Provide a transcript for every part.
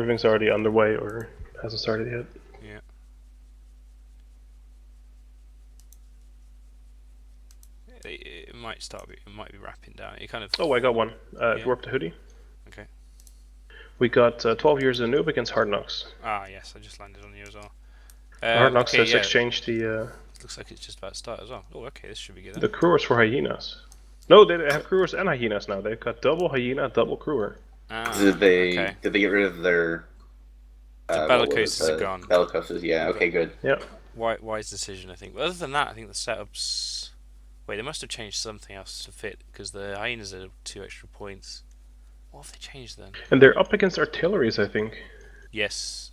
everything's already underway or hasn't started yet. Yeah. It might start. It might be wrapping down. It kind of. Oh, I got one. Yeah. If we're up to Hoodie. Okay. We got 12 years of noob against Hard Knocks. Ah, yes, I just landed on you as well. Hard Knocks okay, has exchanged the. Looks like it's just about to start as well. Oh, okay, this should be good. Then. The crewers for hyenas. No, they have crewers and hyenas now. They've got double hyena, double crewer. Ah, did they get rid of their? The bellicoses are gone. Bellicoses, yeah. Okay, good. Yeah. Wise decision, I think. But other than that, I think the setups. Wait, they must have changed something else to fit because the hyenas are 2 extra points. What have they changed then? And they're up against artilleries, I think. Yes.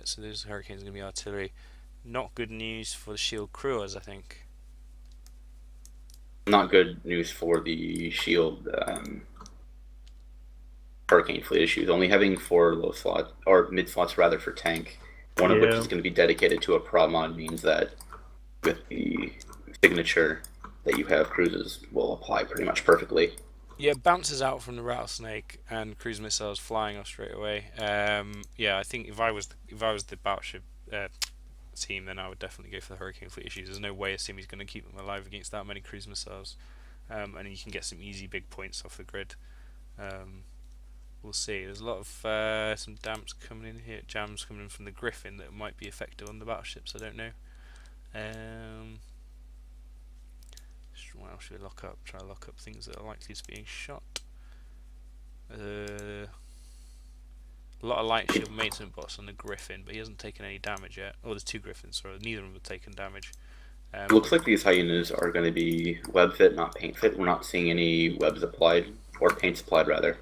So those hurricanes are going to be artillery. Not good news for the shield crewers, I think. Not good news for the shield hurricane fleet issues. Only having 4 low slots or mid slots rather for tank, one of which is going to be dedicated to a prod mod, means that with the signature that you have, cruises will apply pretty much perfectly. Yeah, bounces out from the rattlesnake and cruise missiles flying off straight away. Yeah, I think if I was the battleship team, then I would definitely go for the hurricane fleet issues. There's no way a Simi's going to keep them alive against that many cruise missiles, and you can get some easy big points off the grid. We'll see. There's a lot of some damps coming in here, jams coming in from the Griffin that might be effective on the battleships. I don't know. What else should we lock up? Try to lock up things that are likely to being shot. A lot of light shield maintenance bots on the Griffin, but he hasn't taken any damage yet. Oh, there's 2 Griffins, so neither of them have taken damage. Looks like these hyenas are going to be web fit, not paint fit. We're not seeing any webs applied, or paints applied rather.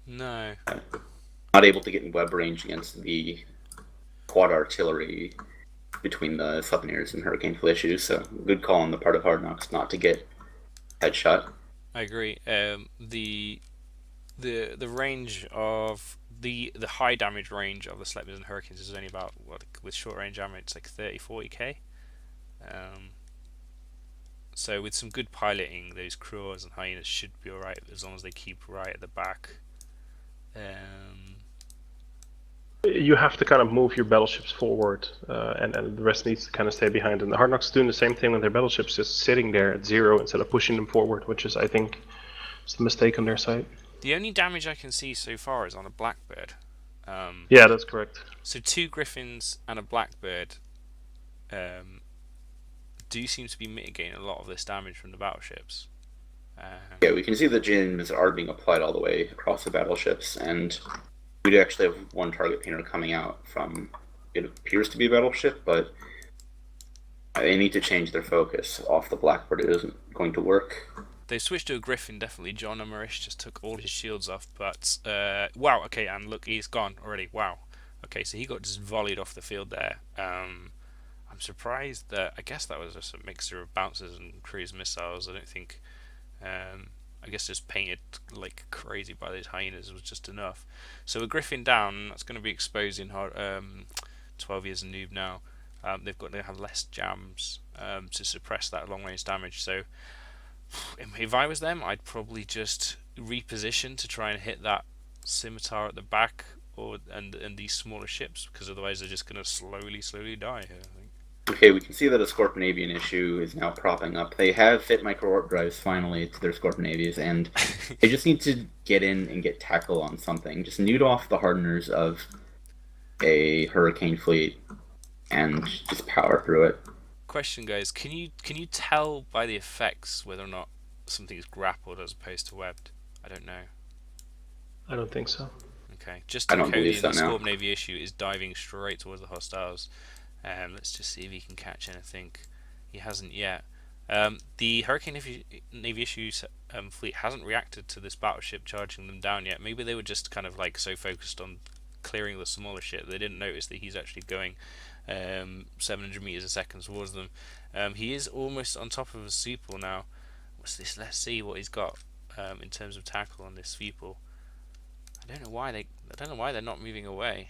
No. Not able to get in web range against the quad artillery between the Sleipnirs and Hurricane Fleet issues, so good call on the part of Hard Knocks not to get headshot. I agree. The range of the high damage range of the Sleipnirs and Hurricanes is only about, what, with short range ammo, it's like 30-40k. So with some good piloting, those cruers and hyenas should be alright as long as they keep right at the back. You have to kind of move your battleships forward, and the rest needs to kind of stay behind. And the Hard Knocks is doing the same thing with their battleships, just sitting there at 0 instead of pushing them forward, which is, I think, is the mistake on their side. The only damage I can see so far is on a Blackbird. Yeah, that's correct. So 2 Griffins and a Blackbird do seem to be mitigating a lot of this damage from the battleships. Yeah, we can see the gens are being applied all the way across the battleships, and we do actually have 1 target painter coming out from, it appears to be a battleship, but they need to change their focus off the Blackbird. It isn't going to work. They switched to a Griffin, definitely. John Amarish just took all his shields off, but wow, okay, and look, he's gone already. Wow. Okay, so he got just volleyed off the field there. I'm surprised that, I guess that was just a mixture of bouncers and cruise missiles. I don't think, I guess just painted like crazy by those hyenas was just enough. So a Griffin down, that's going to be exposing 12 years of noob now. They've got to have less jams to suppress that long range damage. So if I was them, I'd probably just reposition to try and hit that scimitar at the back, and these smaller ships, because otherwise they're just going to slowly die here, I think. Okay, we can see that a Scorpion Avian issue is now propping up. They have fit micro warp drives finally to their Scorpion Avians, and they just need to get in and get tackle on something. Just nude off the hardeners of a Hurricane fleet and just power through it. Question, guys, can you tell by the effects whether or not something is grappled as opposed to webbed? I don't know. I don't think so. Okay, just to Cody, the Scorpion Navy issue is diving straight towards the hostiles. Let's just see if he can catch anything. He hasn't yet. The Hurricane Navy issue fleet hasn't reacted to this battleship charging them down yet. Maybe they were just kind of like so focused on clearing the smaller ship they didn't notice that he's actually going 700 meters a second towards them. He is almost on top of a Supal now. What's this? Let's see what he's got in terms of tackle on this Supal. I don't know why they're not moving away.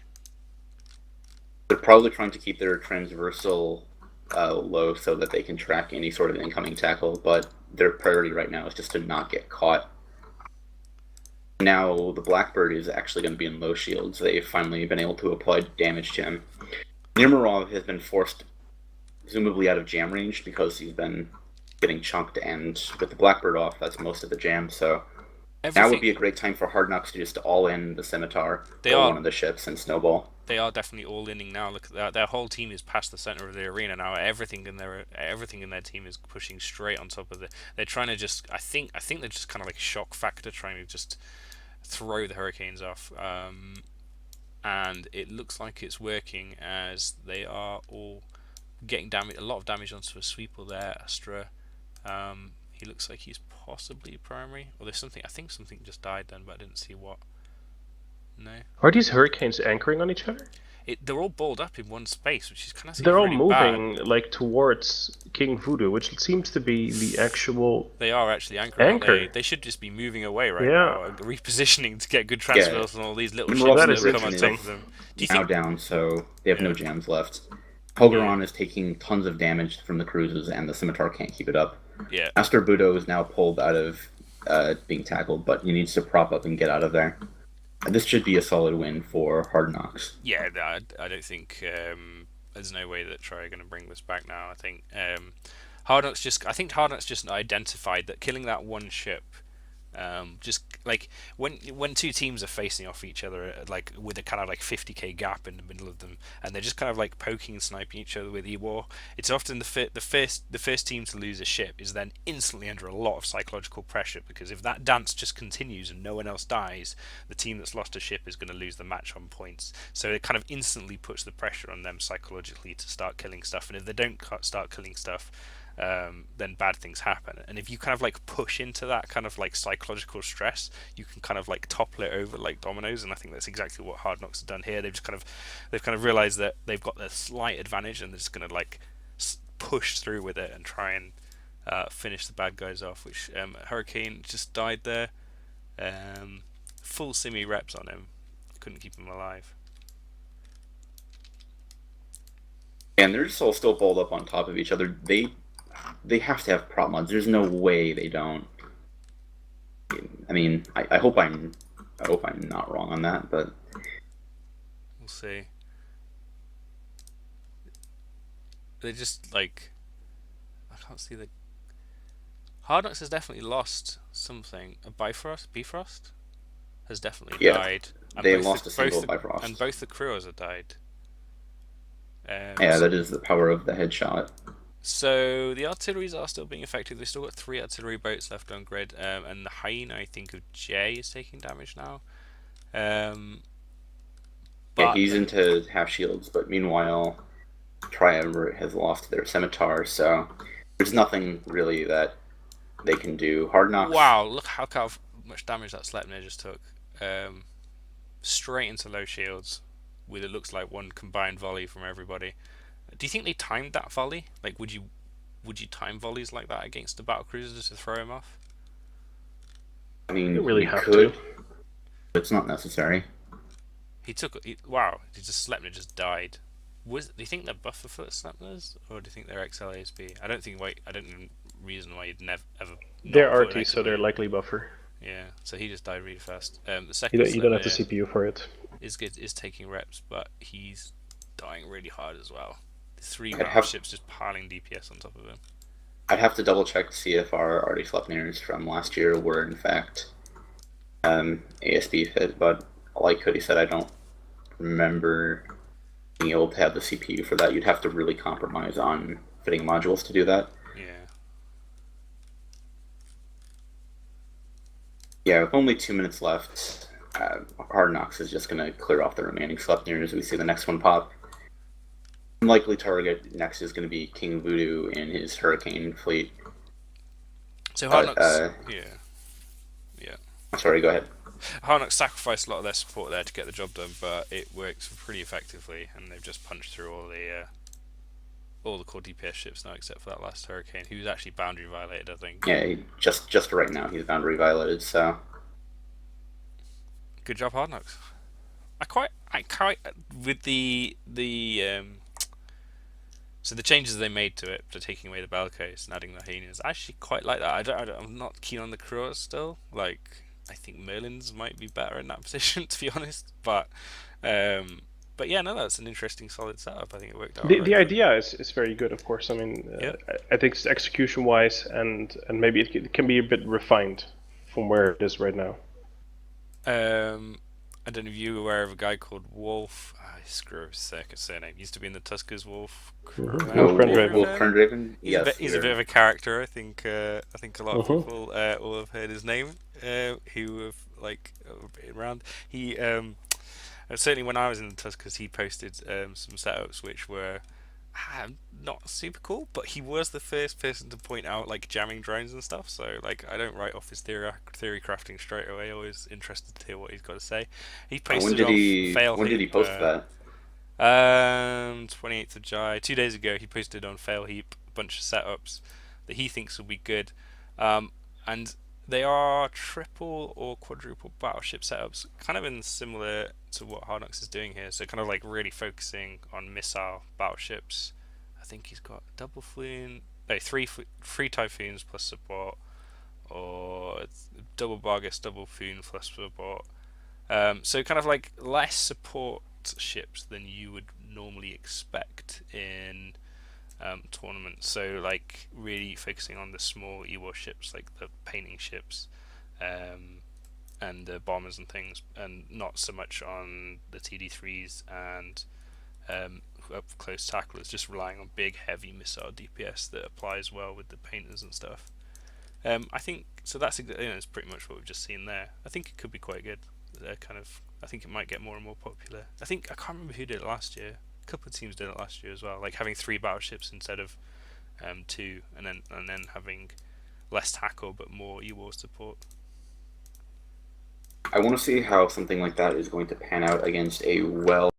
They're probably trying to keep their transversal low so that they can track any sort of incoming tackle, but their priority right now is just to not get caught. Now the Blackbird is actually going to be in low shields. They've finally been able to apply damage to him. Nimirov has been forced presumably out of jam range because he's been getting chunked, and with the Blackbird off, that's most of the jam, so now would be a great time for Hard Knocks to just all in the Scimitar or one of the ships and snowball. They are definitely all inning now. Look at that; their whole team is past the center of the arena now. Everything in their team is pushing straight on top of the. They're trying to just. I think they're just kind of like shock factor, trying to just throw the Hurricanes off. And it looks like it's working as they are all getting a lot of damage onto a sweeper there. Astra. He looks like he's possibly primary. Or there's something. I think something just died then, but I didn't see what. No. Are these Hurricanes anchoring on each other? They're all balled up in one space, which is kind of. They're all really moving bad. like towards King Voodoo, which seems to be the actual. They are actually anchoring. Anchor. They should just be moving away right now, repositioning to get good transfers and all these little That ships is that come on top of them. Do you think down, so they have no jams left. Hogaron is taking tons of damage from the cruises, and the Scimitar can't keep it up. Yeah. Master Budo is now pulled out of being tackled, but he needs to prop up and get out of there. This should be a solid win for Hard Knocks. Yeah, I don't think there's no way that Troy are going to bring this back now. I think Hard Knocks just identified that killing that one ship, just like when two teams are facing off each other, like with a kind of like 50k gap in the middle of them, and they're just kind of like poking and sniping each other with E-War. It's often the first team to lose a ship is then instantly under a lot of psychological pressure, because if that dance just continues and no one else dies, the team that's lost a ship is going to lose the match on points. So it kind of instantly puts the pressure on them psychologically to start killing stuff, and if they don't start killing stuff, then bad things happen. And if you kind of like push into that kind of like psychological stress, you can kind of like topple it over like dominoes. And I think that's exactly what Hard Knocks have done here. They've kind of realized that they've got a slight advantage, and they're just going to like push through with it and try and finish the bad guys off. Which Hurricane just died there. Full simi reps on him, couldn't keep him alive. And they're just all still balled up on top of each other. They have to have prop mods. There's no way they don't. I mean, I hope I'm not wrong on that, but we'll see. They just like, I can't see the. Hard Knocks has definitely lost something. A Bifrost has definitely died. And they lost a single Bifrost, and both the crews have died. Yeah, that is the power of the headshot. So the artilleries are still being effective. They've still got 3 artillery boats left on grid, and the Hyena, I think, of Jay is taking damage now. Yeah, he's into half shields, but meanwhile, Triumvirate has lost their Scimitar, so there's nothing really that they can do. Hard Knocks. Wow, look how much damage that Sleipnir just took. Straight into low shields, with it looks like one combined volley from everybody. Do you think they timed that volley? Like, would you time volleys like that against the battle cruisers to throw him off? I mean, you really have could, to. but it's not necessary. Wow, Sleipnir just died. Do you think they're buffer for Sleipnirs, or do you think they're XLASB? I don't know reason why you'd never ever. They're RT, so they're likely buffer. Yeah, so he just died really fast. The second you don't have the CPU for it. Is taking reps, but he's dying really hard as well. 3 battleships just piling DPS on top of him. I'd have to double check to see if our Artie Sleipnirs from last year were in fact ASB fit, but like Hoodie said, I don't remember being able to have the CPU for that. You'd have to really compromise on fitting modules to do that. Yeah, with only 2 minutes left, Hard Knocks is just going to clear off the remaining Sleipnirs. We see the next one pop. Likely target next is going to be King Voodoo in his Hurricane fleet. So Hard Knocks, yeah. Sorry, go ahead. Hard Knocks sacrificed a lot of their support there to get the job done, but it works pretty effectively, and they've just punched through all the core DPS ships now, except for that last Hurricane, who's actually boundary violated, I think. Yeah, just right now he's boundary violated. So good job, Hard Knocks. I quite with so the changes they made to it, to taking away the Belcos and adding the Hyenas, I actually quite like that. I'm not keen on the crews still. Like, I think Merlin's might be better in that position, to be honest. But yeah, no, that's an interesting, solid setup. I think it worked out. The idea is very good, of course. I mean, Yep. I think it's execution-wise, and maybe it can be a bit refined from where it is right now. I don't know if you were aware of a guy called Wolf. Screw his circus surname. Used to be in the Tuskers. Wolf. Mhm. No, Wolf Crendraven. Wolf Crendraven? He's, Yes. he's a bit of a character. I think a lot of Mhm. people will have heard his name. Who have like been around. He certainly when I was in the Tuskers, he posted some setups which were not super cool, but he was the first person to point out like jamming drones and stuff. So like I don't write off his theory crafting straight away. Always interested to hear what he's got to say. He posted when did he post that? that? 28th of July, 2 days ago. He posted on Failheap a bunch of setups that he thinks will be good, and they are triple or quadruple battleship setups, kind of in similar to what Hard Knocks is doing here. So kind of like really focusing on missile battleships. I think he's got double Floon, no, three Typhoons plus support, or double Bargus, double Floon plus support. So kind of like less support ships than you would normally expect in tournaments. So like really focusing on the small E-war ships, like the painting ships, and the bombers and things, and not so much on the TD3s and up close tacklers. Just relying on big, heavy missile DPS that applies well with the painters and stuff. I think so. That's it's pretty much what we've just seen there. I think it could be quite good. I think it might get more and more popular. I can't remember who did it last year. A couple of teams did it last year as well, like having 3 battleships instead of 2, and then having less tackle but more E-war support. I want to see how something like that is going to pan out against a